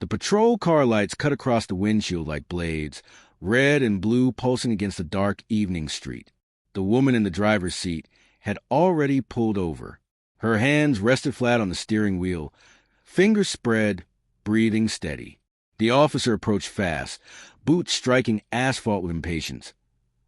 The patrol car lights cut across the windshield like blades, red and blue pulsing against the dark evening street. The woman in the driver's seat had already pulled over. Her hands rested flat on the steering wheel, fingers spread, breathing steady. The officer approached fast, boots striking asphalt with impatience,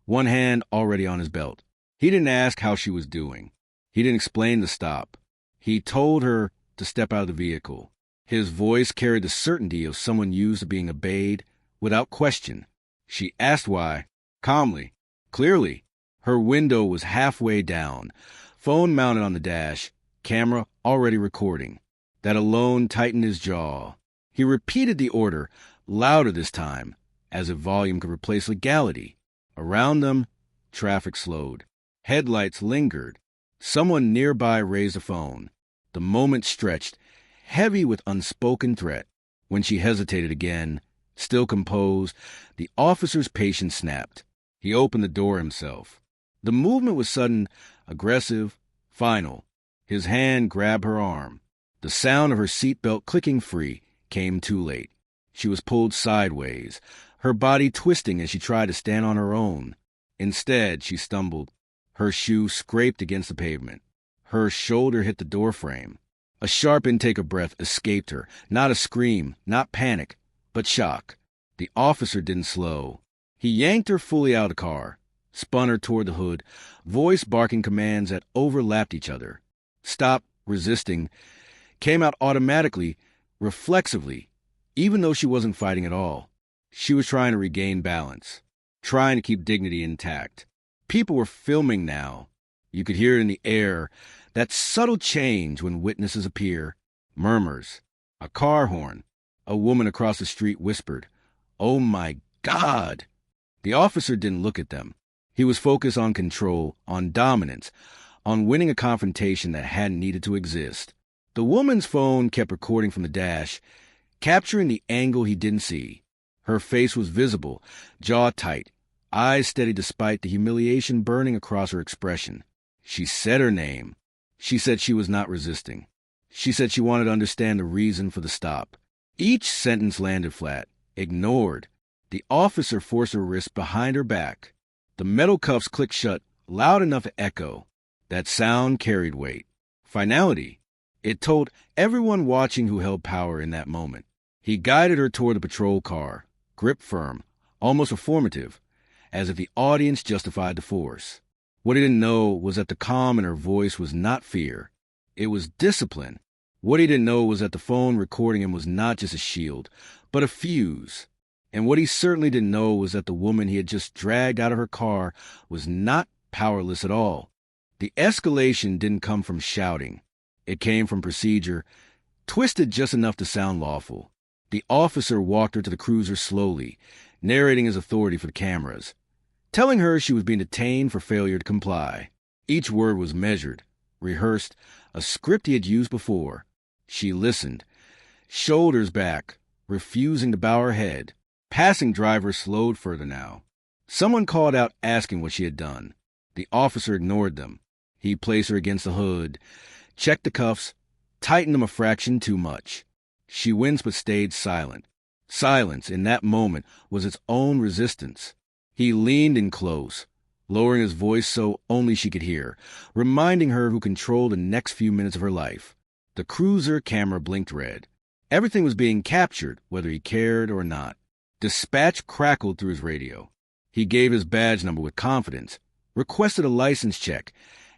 one hand already on his belt. He didn't ask how she was doing. He didn't explain the stop. He told her to step out of the vehicle. His voice carried the certainty of someone used to being obeyed without question. She asked why, calmly, clearly. Her window was halfway down, phone mounted on the dash, camera already recording. That alone tightened his jaw. He repeated the order, louder this time, as if volume could replace legality. Around them, traffic slowed. Headlights lingered. Someone nearby raised a phone. The moment stretched, heavy with unspoken threat. When she hesitated again, still composed, the officer's patience snapped. He opened the door himself. The movement was sudden, aggressive, final. His hand grabbed her arm. The sound of her seatbelt clicking free came too late. She was pulled sideways, her body twisting as she tried to stand on her own. Instead, she stumbled. Her shoe scraped against the pavement. Her shoulder hit the doorframe. A sharp intake of breath escaped her, not a scream, not panic, but shock. The officer didn't slow. He yanked her fully out of the car, spun her toward the hood, voice barking commands that overlapped each other. Stop, resisting, came out automatically, reflexively, even though she wasn't fighting at all. She was trying to regain balance, trying to keep dignity intact. People were filming now. You could hear it in the air, that subtle change when witnesses appear. Murmurs, a car horn. A woman across the street whispered, "Oh my God!" The officer didn't look at them. He was focused on control, on dominance, on winning a confrontation that hadn't needed to exist. The woman's phone kept recording from the dash, capturing the angle he didn't see. Her face was visible, jaw tight, eyes steady despite the humiliation burning across her expression. She said her name. She said she was not resisting. She said she wanted to understand the reason for the stop. Each sentence landed flat, ignored. The officer forced her wrist behind her back. The metal cuffs clicked shut, loud enough to echo. That sound carried weight. Finality. It told everyone watching who held power in that moment. He guided her toward the patrol car, grip firm, almost informative, as if the audience justified the force. What he didn't know was that the calm in her voice was not fear. It was discipline. What he didn't know was that the phone recording him was not just a shield, but a fuse. And what he certainly didn't know was that the woman he had just dragged out of her car was not powerless at all. The escalation didn't come from shouting. It came from procedure, twisted just enough to sound lawful. The officer walked her to the cruiser slowly, narrating his authority for the cameras, telling her she was being detained for failure to comply. Each word was measured, rehearsed, a script he had used before. She listened, shoulders back, refusing to bow her head. Passing drivers slowed further now. Someone called out asking what she had done. The officer ignored them. He placed her against the hood, checked the cuffs, tightened them a fraction too much. She winced but stayed silent. Silence, in that moment, was its own resistance. He leaned in close, lowering his voice so only she could hear, reminding her who controlled the next few minutes of her life. The cruiser camera blinked red. Everything was being captured, whether he cared or not. Dispatch crackled through his radio. He gave his badge number with confidence, requested a license check,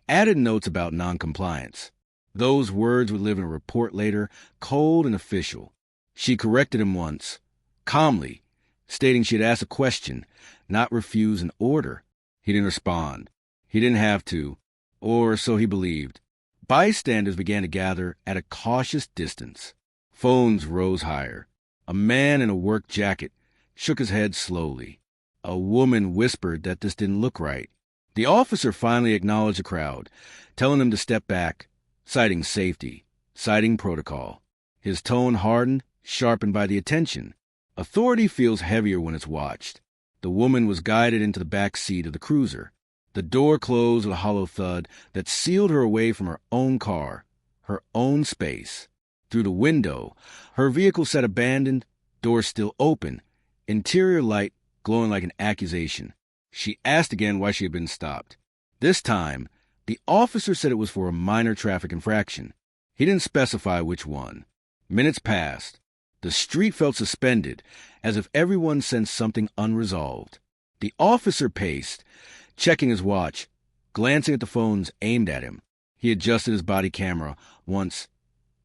added notes about noncompliance. Those words would live in a report later, cold and official. She corrected him once, calmly, stating she had asked a question, not refused an order. He didn't respond. He didn't have to, or so he believed. Bystanders began to gather at a cautious distance. Phones rose higher. A man in a work jacket shook his head slowly. A woman whispered that this didn't look right. The officer finally acknowledged the crowd, telling them to step back, citing safety, citing protocol. His tone hardened, sharpened by the attention. Authority feels heavier when it's watched. The woman was guided into the back seat of the cruiser. The door closed with a hollow thud that sealed her away from her own car, her own space. Through the window, her vehicle sat abandoned, door still open, interior light glowing like an accusation. She asked again why she had been stopped. This time, the officer said it was for a minor traffic infraction. He didn't specify which one. Minutes passed. The street felt suspended, as if everyone sensed something unresolved. The officer paced, checking his watch, glancing at the phones aimed at him. He adjusted his body camera once.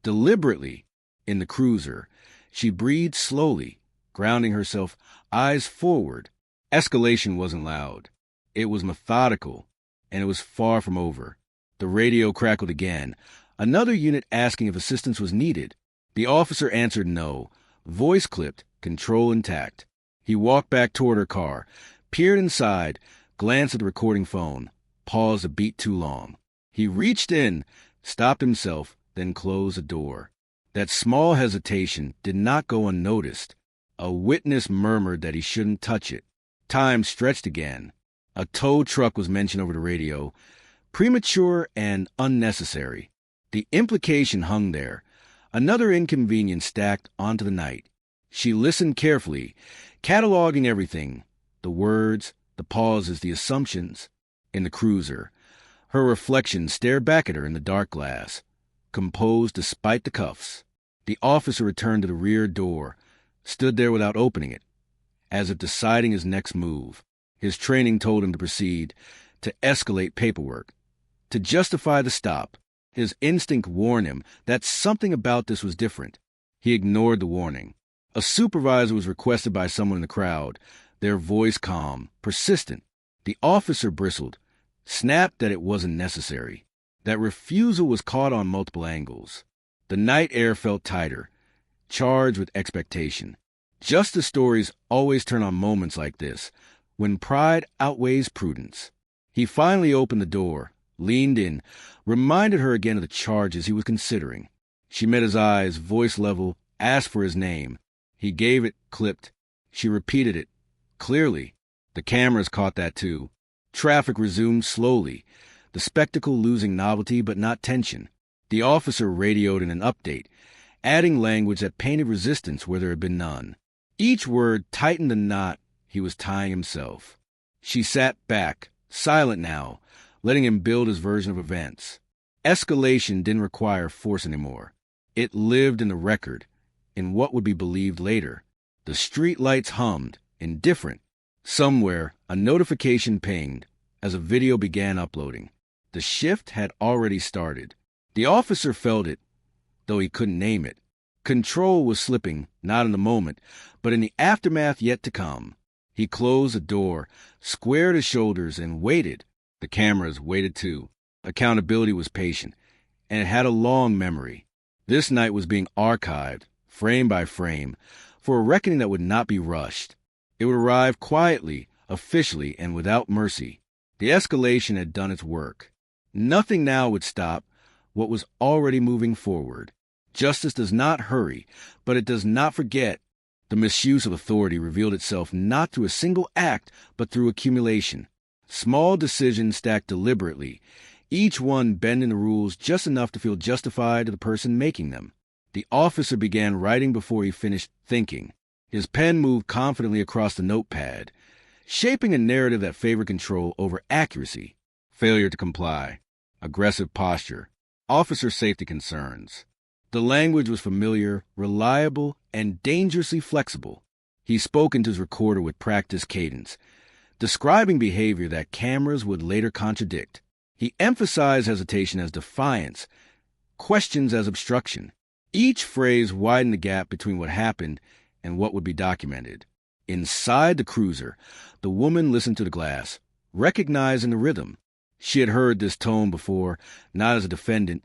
Deliberately, in the cruiser, she breathed slowly, grounding herself, eyes forward. Escalation wasn't loud. It was methodical, and it was far from over. The radio crackled again. Another unit asking if assistance was needed. The officer answered no, voice clipped, control intact. He walked back toward her car, peered inside, glanced at the recording phone, paused a beat too long. He reached in, stopped himself, then closed the door. That small hesitation did not go unnoticed. A witness murmured that he shouldn't touch it. Time stretched again. A tow truck was mentioned over the radio, premature and unnecessary. The implication hung there. Another inconvenience stacked onto the night. She listened carefully, cataloging everything, the words, the pauses, the assumptions. In the cruiser, her reflection stared back at her in the dark glass, composed despite the cuffs. The officer returned to the rear door, stood there without opening it, as if deciding his next move. His training told him to proceed, to escalate paperwork, to justify the stop. His instinct warned him that something about this was different. He ignored the warning. A supervisor was requested by someone in the crowd, their voice calm, persistent. The officer bristled, snapped that it wasn't necessary. That refusal was caught on multiple angles. The night air felt tighter, charged with expectation. Justice stories always turn on moments like this, when pride outweighs prudence. He finally opened the door, leaned in, reminded her again of the charges he was considering. She met his eyes, voice level, asked for his name. He gave it, clipped. She repeated it, clearly. The cameras caught that too. Traffic resumed slowly, the spectacle losing novelty but not tension. The officer radioed in an update, adding language that painted resistance where there had been none. Each word tightened the knot he was tying himself. She sat back, silent now, letting him build his version of events. Escalation didn't require force anymore. It lived in the record, in what would be believed later. The street lights hummed, indifferent. Somewhere, a notification pinged as a video began uploading. The shift had already started. The officer felt it, though he couldn't name it. Control was slipping, not in the moment, but in the aftermath yet to come. He closed the door, squared his shoulders, and waited. The cameras waited too. Accountability was patient, and it had a long memory. This night was being archived, frame by frame, for a reckoning that would not be rushed. It would arrive quietly, officially, and without mercy. The escalation had done its work. Nothing now would stop what was already moving forward. Justice does not hurry, but it does not forget. The misuse of authority revealed itself not through a single act, but through accumulation. Small decisions stacked deliberately, each one bending the rules just enough to feel justified to the person making them. The officer began writing before he finished thinking. His pen moved confidently across the notepad, shaping a narrative that favored control over accuracy. Failure to comply, aggressive posture, officer safety concerns. The language was familiar, reliable, and dangerously flexible. He spoke into his recorder with practiced cadence, describing behavior that cameras would later contradict. He emphasized hesitation as defiance, questions as obstruction. Each phrase widened the gap between what happened and what would be documented. Inside the cruiser, the woman listened to the glass, recognizing the rhythm. She had heard this tone before, not as a defendant,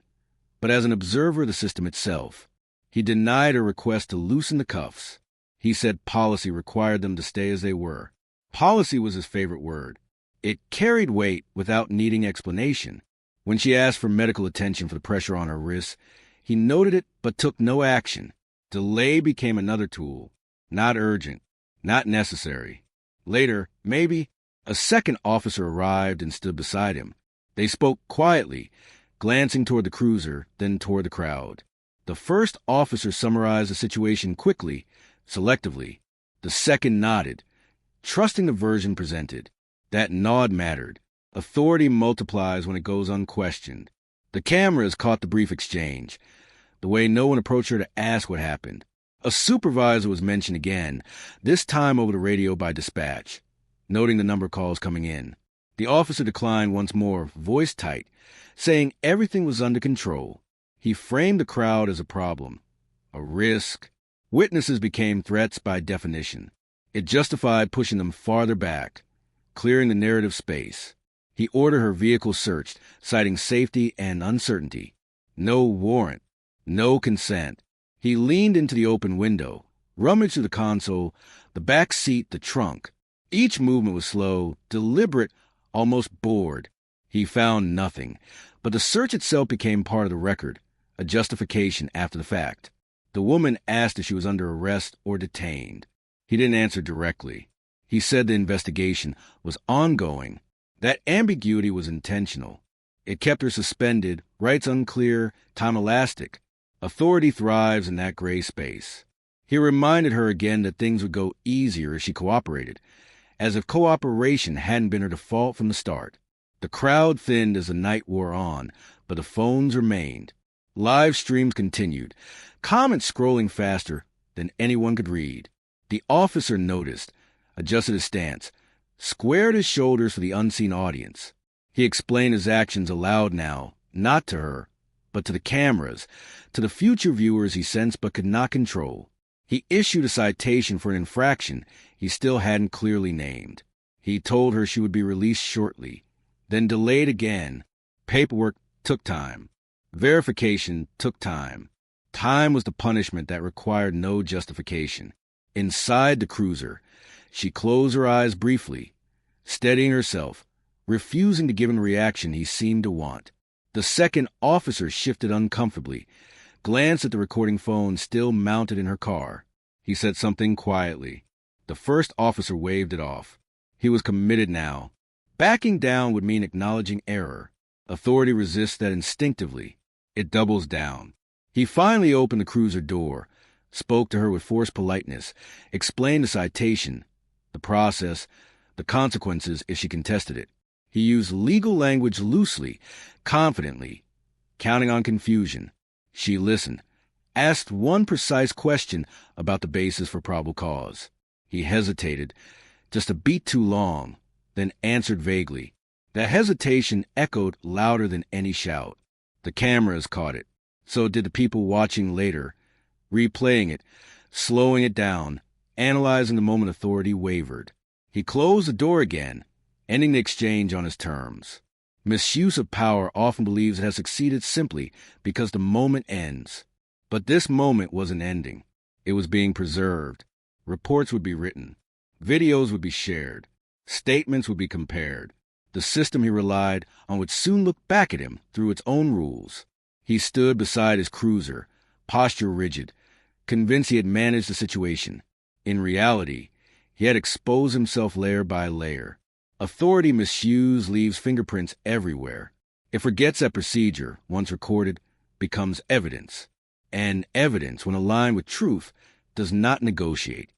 but as an observer of the system itself. He denied her request to loosen the cuffs. He said policy required them to stay as they were. Policy was his favorite word. It carried weight without needing explanation. When she asked for medical attention for the pressure on her wrists, he noted it but took no action. Delay became another tool. Not urgent, not necessary. Later, maybe, a second officer arrived and stood beside him. They spoke quietly, glancing toward the cruiser, then toward the crowd. The first officer summarized the situation quickly, selectively. The second nodded, trusting the version presented. That nod mattered. Authority multiplies when it goes unquestioned. The cameras caught the brief exchange, the way no one approached her to ask what happened. A supervisor was mentioned again, this time over the radio by dispatch, noting the number of calls coming in. The officer declined once more, voice tight, saying everything was under control. He framed the crowd as a problem, a risk. Witnesses became threats by definition. It justified pushing them farther back, clearing the narrative space. He ordered her vehicle searched, citing safety and uncertainty. No warrant, no consent. He leaned into the open window, rummaged through the console, the back seat, the trunk. Each movement was slow, deliberate, almost bored. He found nothing, but the search itself became part of the record, a justification after the fact. The woman asked if she was under arrest or detained. He didn't answer directly. He said the investigation was ongoing. That ambiguity was intentional. It kept her suspended, rights unclear, time elastic. Authority thrives in that gray space. He reminded her again that things would go easier if she cooperated, as if cooperation hadn't been her default from the start. The crowd thinned as the night wore on, but the phones remained. Live streams continued, comments scrolling faster than anyone could read. The officer noticed, adjusted his stance, squared his shoulders for the unseen audience. He explained his actions aloud now, not to her, but to the cameras, to the future viewers he sensed but could not control. He issued a citation for an infraction he still hadn't clearly named. He told her she would be released shortly, then delayed again. Paperwork took time. Verification took time. Time was the punishment that required no justification. Inside the cruiser, she closed her eyes briefly, steadying herself, refusing to give him the reaction he seemed to want. The second officer shifted uncomfortably, glanced at the recording phone still mounted in her car. He said something quietly. The first officer waved it off. He was committed now. Backing down would mean acknowledging error. Authority resists that instinctively. It doubles down. He finally opened the cruiser door, spoke to her with forced politeness, explained the citation, the process, the consequences if she contested it. He used legal language loosely, confidently, counting on confusion. She listened, asked one precise question about the basis for probable cause. He hesitated, just a beat too long, then answered vaguely. That hesitation echoed louder than any shout. The cameras caught it. So did the people watching later, replaying it, slowing it down, analyzing the moment authority wavered. He closed the door again, ending the exchange on his terms. Misuse of power often believes it has succeeded simply because the moment ends. But this moment wasn't ending. It was being preserved. Reports would be written. Videos would be shared. Statements would be compared. The system he relied on would soon look back at him through its own rules. He stood beside his cruiser, posture rigid, convinced he had managed the situation. In reality, he had exposed himself layer by layer. Authority misuse leaves fingerprints everywhere. It forgets that procedure, once recorded, becomes evidence. And evidence, when aligned with truth, does not negotiate.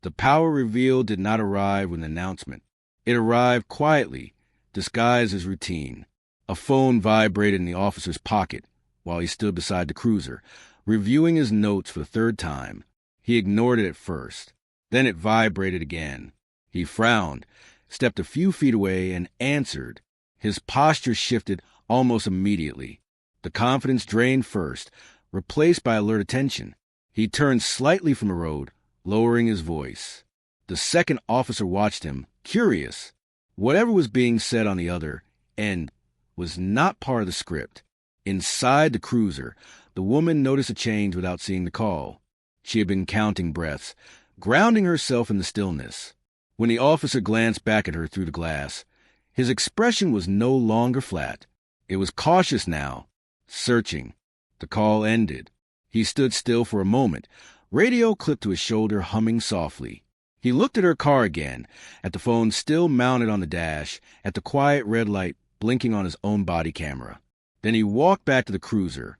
The power revealed did not arrive with an announcement. It arrived quietly, disguised as routine. A phone vibrated in the officer's pocket while he stood beside the cruiser, reviewing his notes for the third time. He ignored it at first. Then it vibrated again. He frowned, stepped a few feet away, and answered. His posture shifted almost immediately. The confidence drained first, replaced by alert attention. He turned slightly from the road, lowering his voice. The second officer watched him, curious. Whatever was being said on the other end was not part of the script. Inside the cruiser, the woman noticed a change without seeing the call. She had been counting breaths, grounding herself in the stillness. When the officer glanced back at her through the glass, his expression was no longer flat. It was cautious now, searching. The call ended. He stood still for a moment, radio clipped to his shoulder, humming softly. He looked at her car again, at the phone still mounted on the dash, at the quiet red light blinking on his own body camera. Then he walked back to the cruiser,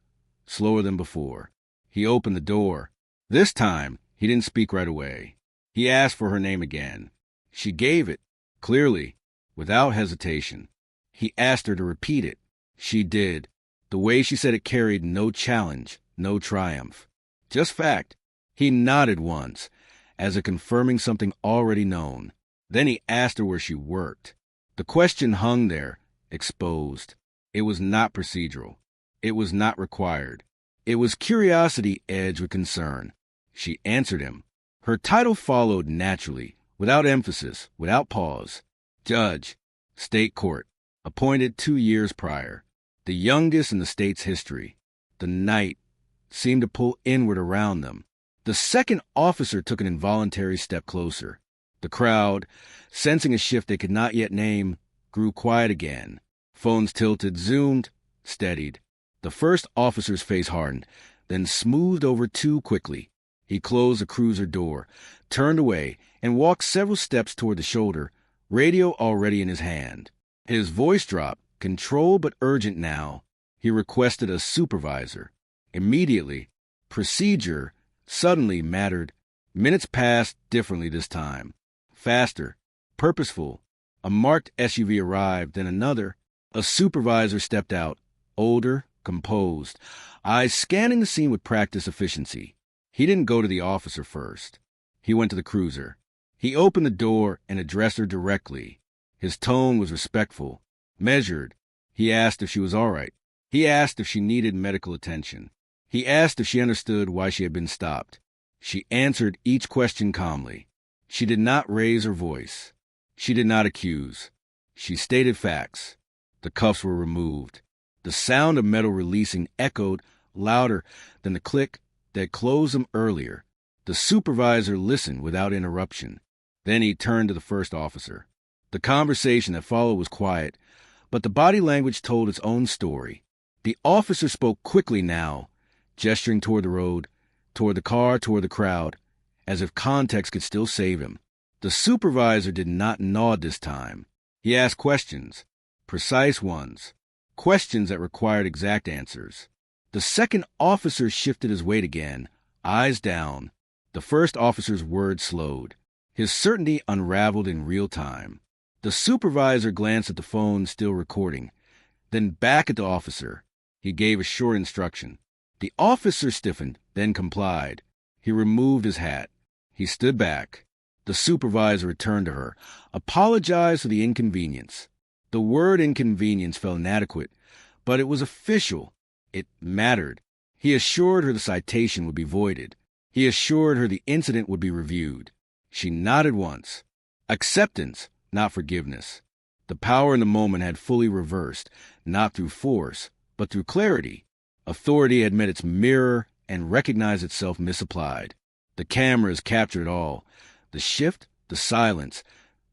slower than before. He opened the door. This time, he didn't speak right away. He asked for her name again. She gave it, clearly, without hesitation. He asked her to repeat it. She did. The way she said it carried no challenge, no triumph. Just fact. He nodded once, as if confirming something already known. Then he asked her where she worked. The question hung there, exposed. It was not procedural. It was not required. It was curiosity edged with concern. She answered him. Her title followed naturally, without emphasis, without pause. Judge, State Court, appointed 2 years prior. The youngest in the state's history. The night seemed to pull inward around them. The second officer took an involuntary step closer. The crowd, sensing a shift they could not yet name, grew quiet again. Phones tilted, zoomed, steadied. The first officer's face hardened, then smoothed over too quickly. He closed the cruiser door, turned away, and walked several steps toward the shoulder, radio already in his hand. His voice dropped, controlled but urgent now. He requested a supervisor. Immediately, procedure suddenly mattered. Minutes passed differently this time. Faster, purposeful. A marked SUV arrived, then another. A supervisor stepped out, older, composed, eyes scanning the scene with practiced efficiency. He didn't go to the officer first. He went to the cruiser. He opened the door and addressed her directly. His tone was respectful, measured. He asked if she was all right. He asked if she needed medical attention. He asked if she understood why she had been stopped. She answered each question calmly. She did not raise her voice. She did not accuse. She stated facts. The cuffs were removed. The sound of metal releasing echoed louder than the click that closed them earlier. The supervisor listened without interruption. Then he turned to the first officer. The conversation that followed was quiet, but the body language told its own story. The officer spoke quickly now, gesturing toward the road, toward the car, toward the crowd, as if context could still save him. The supervisor did not nod this time. He asked questions, precise ones, questions that required exact answers. The second officer shifted his weight again, eyes down. The first officer's words slowed. His certainty unraveled in real time. The supervisor glanced at the phone still recording, then back at the officer. He gave a short instruction. The officer stiffened, then complied. He removed his hat. He stood back. The supervisor returned to her, apologized for the inconvenience. The word inconvenience felt inadequate, but it was official. It mattered. He assured her the citation would be voided. He assured her the incident would be reviewed. She nodded once. Acceptance, not forgiveness. The power in the moment had fully reversed, not through force, but through clarity. Authority had met its mirror and recognized itself misapplied. The cameras captured it all. The shift, the silence,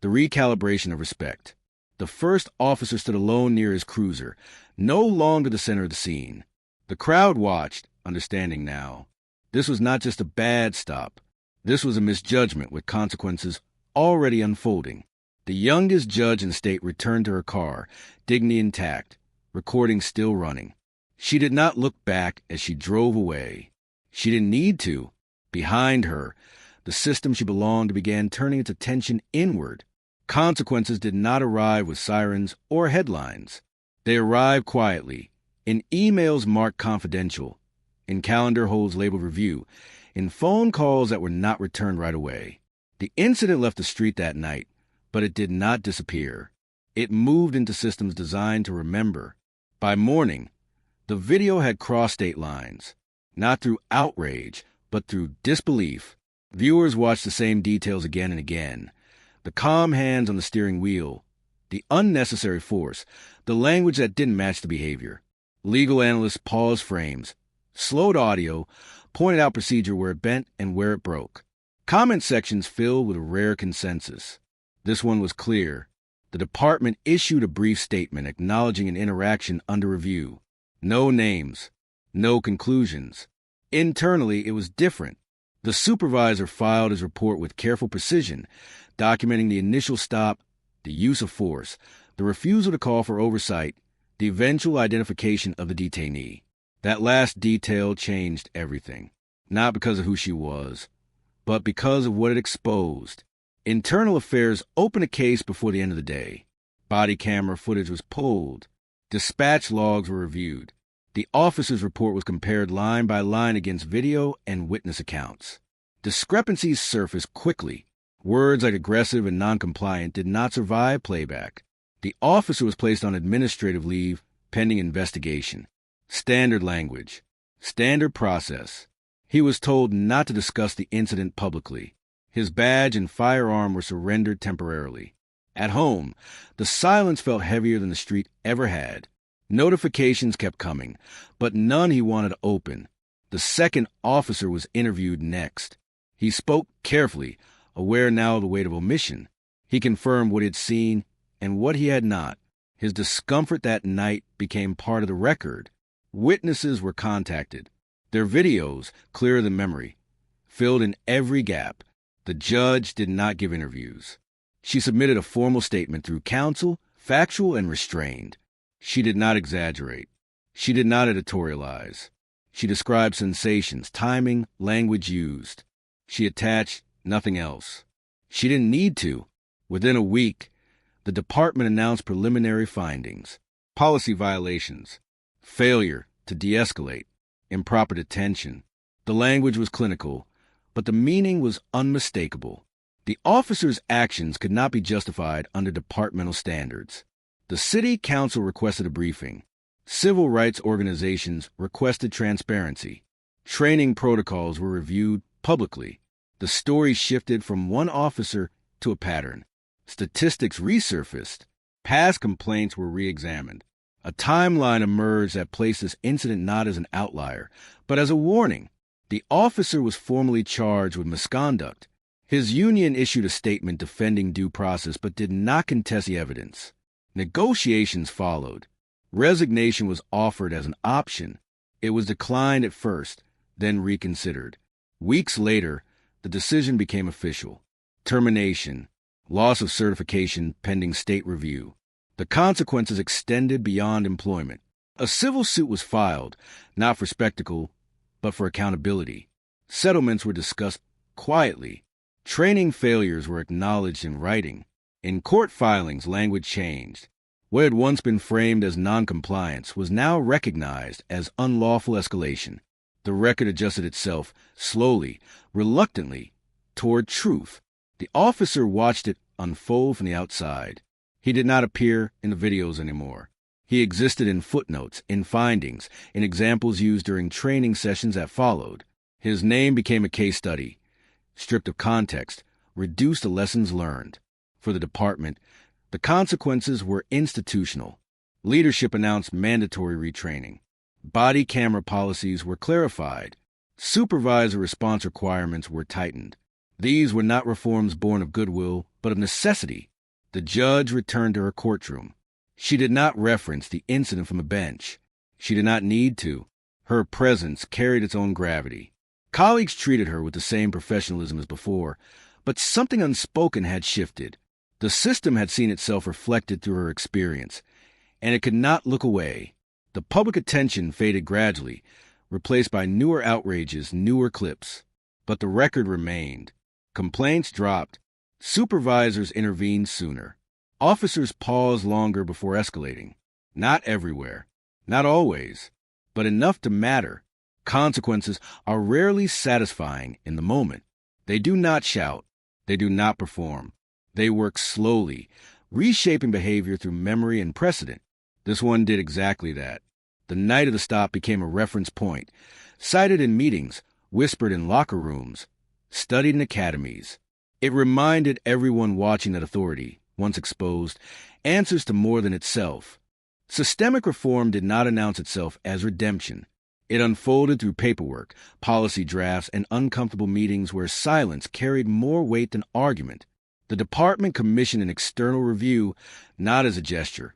the recalibration of respect. The first officer stood alone near his cruiser, no longer the center of the scene. The crowd watched, understanding now. This was not just a bad stop. This was a misjudgment with consequences already unfolding. The youngest judge in the state returned to her car, dignity intact, recording still running. She did not look back as she drove away. She didn't need to. Behind her, the system she belonged to began turning its attention inward. Consequences did not arrive with sirens or headlines. They arrived quietly, in emails marked confidential, in calendar holds labeled review, in phone calls that were not returned right away. The incident left the street that night, but it did not disappear. It moved into systems designed to remember. By morning, the video had crossed state lines, not through outrage, but through disbelief. Viewers watched the same details again and again. The calm hands on the steering wheel, the unnecessary force, the language that didn't match the behavior. Legal analysts paused frames, slowed audio, pointed out procedure where it bent and where it broke. Comment sections filled with a rare consensus. This one was clear. The department issued a brief statement acknowledging an interaction under review. No names, no conclusions. Internally, it was different. The supervisor filed his report with careful precision, documenting the initial stop, the use of force, the refusal to call for oversight, the eventual identification of the detainee. That last detail changed everything, not because of who she was, but because of what it exposed. Internal Affairs opened a case before the end of the day. Body camera footage was pulled. Dispatch logs were reviewed. The officer's report was compared line by line against video and witness accounts. Discrepancies surfaced quickly. Words like aggressive and noncompliant did not survive playback. The officer was placed on administrative leave pending investigation. Standard language. Standard process. He was told not to discuss the incident publicly. His badge and firearm were surrendered temporarily. At home, the silence felt heavier than the street ever had. Notifications kept coming, but none he wanted to open. The second officer was interviewed next. He spoke carefully, aware now of the weight of omission. He confirmed what he had seen and what he had not. His discomfort that night became part of the record. Witnesses were contacted. Their videos, clearer than memory, filled in every gap. The judge did not give interviews. She submitted a formal statement through counsel, factual and restrained. She did not exaggerate. She did not editorialize. She described sensations, timing, language used. She attached nothing else. She didn't need to. Within a week, the department announced preliminary findings. Policy violations. Failure to de-escalate. Improper detention. The language was clinical, but the meaning was unmistakable. The officer's actions could not be justified under departmental standards. The city council requested a briefing. Civil rights organizations requested transparency. Training protocols were reviewed publicly. The story shifted from one officer to a pattern. Statistics resurfaced. Past complaints were re-examined. A timeline emerged that placed this incident not as an outlier, but as a warning. The officer was formally charged with misconduct. His union issued a statement defending due process but did not contest the evidence. Negotiations followed. Resignation was offered as an option. It was declined at first, then reconsidered. Weeks later, the decision became official. Termination. Loss of certification pending state review. The consequences extended beyond employment. A civil suit was filed, not for spectacle, but for accountability. Settlements were discussed quietly. Training failures were acknowledged in writing. In court filings, language changed. What had once been framed as noncompliance was now recognized as unlawful escalation. The record adjusted itself, slowly, reluctantly, toward truth. The officer watched it unfold from the outside. He did not appear in the videos anymore. He existed in footnotes, in findings, in examples used during training sessions that followed. His name became a case study, stripped of context, reduced to lessons learned. For the department, the consequences were institutional. Leadership announced mandatory retraining. Body camera policies were clarified. Supervisor response requirements were tightened. These were not reforms born of goodwill, but of necessity. The judge returned to her courtroom. She did not reference the incident from the bench. She did not need to. Her presence carried its own gravity. Colleagues treated her with the same professionalism as before, but something unspoken had shifted. The system had seen itself reflected through her experience, and it could not look away. The public attention faded gradually, replaced by newer outrages, newer clips. But the record remained. Complaints dropped. Supervisors intervened sooner. Officers paused longer before escalating. Not everywhere, not always, but enough to matter. Consequences are rarely satisfying in the moment. They do not shout. They do not perform. They work slowly, reshaping behavior through memory and precedent. This one did exactly that. The night of the stop became a reference point, cited in meetings, whispered in locker rooms, studied in academies. It reminded everyone watching that authority, once exposed, answers to more than itself. Systemic reform did not announce itself as redemption. It unfolded through paperwork, policy drafts, and uncomfortable meetings where silence carried more weight than argument. The department commissioned an external review, not as a gesture,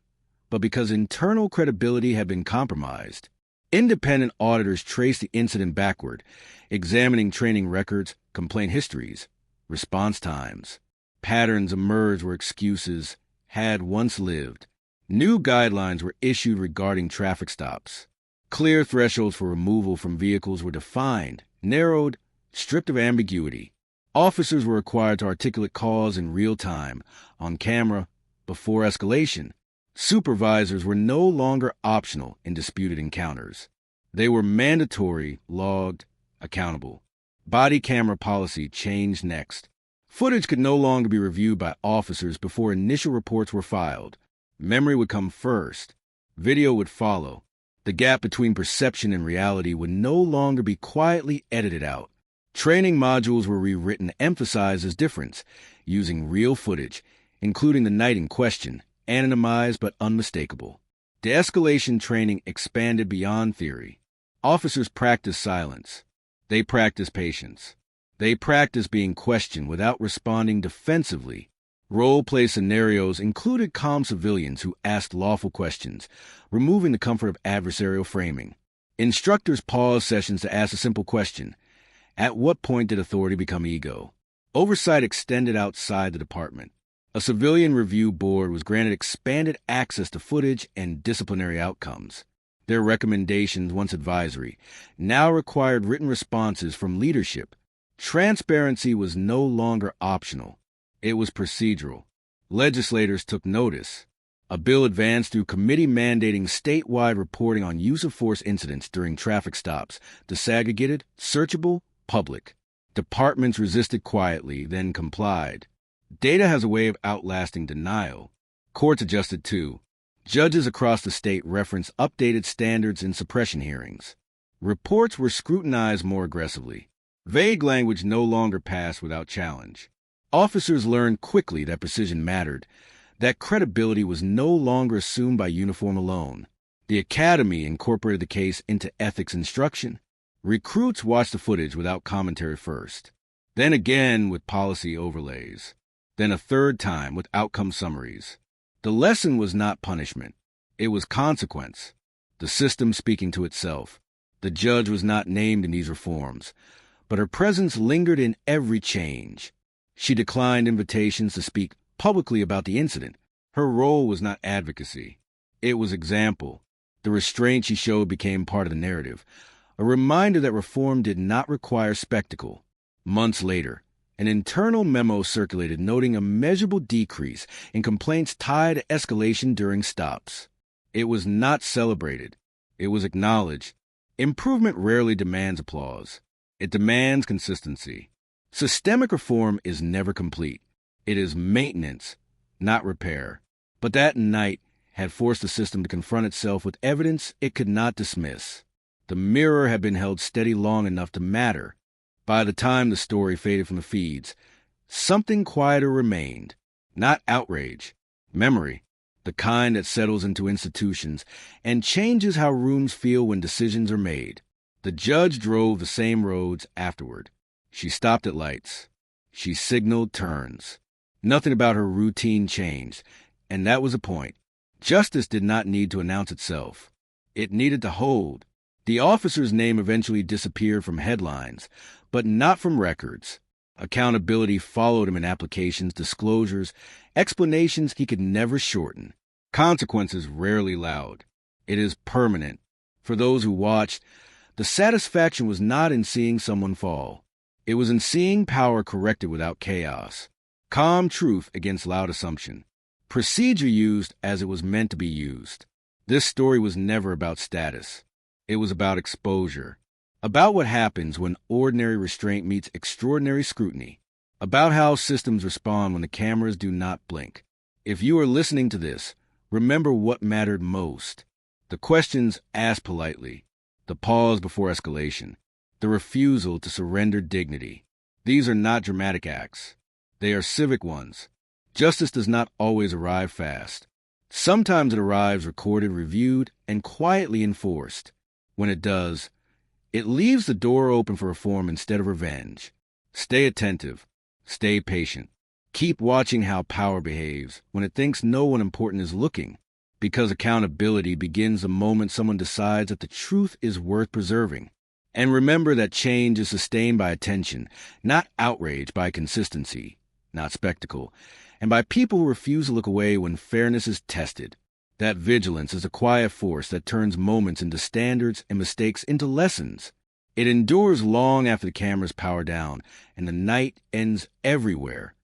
but because internal credibility had been compromised. Independent auditors traced the incident backward, examining training records, complaint histories, response times. Patterns emerged where excuses had once lived. New guidelines were issued regarding traffic stops. Clear thresholds for removal from vehicles were defined, narrowed, stripped of ambiguity. Officers were required to articulate cause in real time, on camera, before escalation. Supervisors were no longer optional in disputed encounters. They were mandatory, logged, accountable. Body camera policy changed next. Footage could no longer be reviewed by officers before initial reports were filed. Memory would come first. Video would follow. The gap between perception and reality would no longer be quietly edited out. Training modules were rewritten to emphasize this difference, using real footage, including the night in question, anonymized but unmistakable. De-escalation training expanded beyond theory. Officers practiced silence. They practiced patience. They practiced being questioned without responding defensively. Role-play scenarios included calm civilians who asked lawful questions, removing the comfort of adversarial framing. Instructors paused sessions to ask a simple question. At what point did authority become ego? Oversight extended outside the department. A civilian review board was granted expanded access to footage and disciplinary outcomes. Their recommendations, once advisory, now required written responses from leadership. Transparency was no longer optional. It was procedural. Legislators took notice. A bill advanced through committee mandating statewide reporting on use of force incidents during traffic stops, disaggregated, searchable, public. Departments resisted quietly, then complied. Data has a way of outlasting denial. Courts adjusted too. Judges across the state referenced updated standards in suppression hearings. Reports were scrutinized more aggressively. Vague language no longer passed without challenge. Officers learned quickly that precision mattered, that credibility was no longer assumed by uniform alone. The academy incorporated the case into ethics instruction. Recruits watched the footage without commentary first, then again with policy overlays, then a third time with outcome summaries. The lesson was not punishment. It was consequence. The system speaking to itself. The judge was not named in these reforms, but her presence lingered in every change. She declined invitations to speak publicly about the incident. Her role was not advocacy. It was example. The restraint she showed became part of the narrative, a reminder that reform did not require spectacle. Months later, an internal memo circulated noting a measurable decrease in complaints tied to escalation during stops. It was not celebrated. It was acknowledged. Improvement rarely demands applause. It demands consistency. Systemic reform is never complete. It is maintenance, not repair. But that night had forced the system to confront itself with evidence it could not dismiss. The mirror had been held steady long enough to matter. By the time the story faded from the feeds, something quieter remained. Not outrage, memory, the kind that settles into institutions and changes how rooms feel when decisions are made. The judge drove the same roads afterward. She stopped at lights. She signaled turns. Nothing about her routine changed, and that was the point. Justice did not need to announce itself. It needed to hold. The officer's name eventually disappeared from headlines, but not from records. Accountability followed him in applications, disclosures, explanations he could never shorten. Consequences rarely loud. It is permanent. For those who watched, the satisfaction was not in seeing someone fall. It was in seeing power corrected without chaos. Calm truth against loud assumption. Procedure used as it was meant to be used. This story was never about status. It was about exposure. About what happens when ordinary restraint meets extraordinary scrutiny. About how systems respond when the cameras do not blink. If you are listening to this, remember what mattered most. The questions asked politely. The pause before escalation. The refusal to surrender dignity. These are not dramatic acts. They are civic ones. Justice does not always arrive fast. Sometimes it arrives recorded, reviewed, and quietly enforced. When it does, it leaves the door open for reform instead of revenge. Stay attentive. Stay patient. Keep watching how power behaves when it thinks no one important is looking, because accountability begins the moment someone decides that the truth is worth preserving. And remember that change is sustained by attention, not outrage, by consistency, not spectacle, and by people who refuse to look away when fairness is tested. That vigilance is a quiet force that turns moments into standards and mistakes into lessons. It endures long after the cameras power down and the night ends everywhere.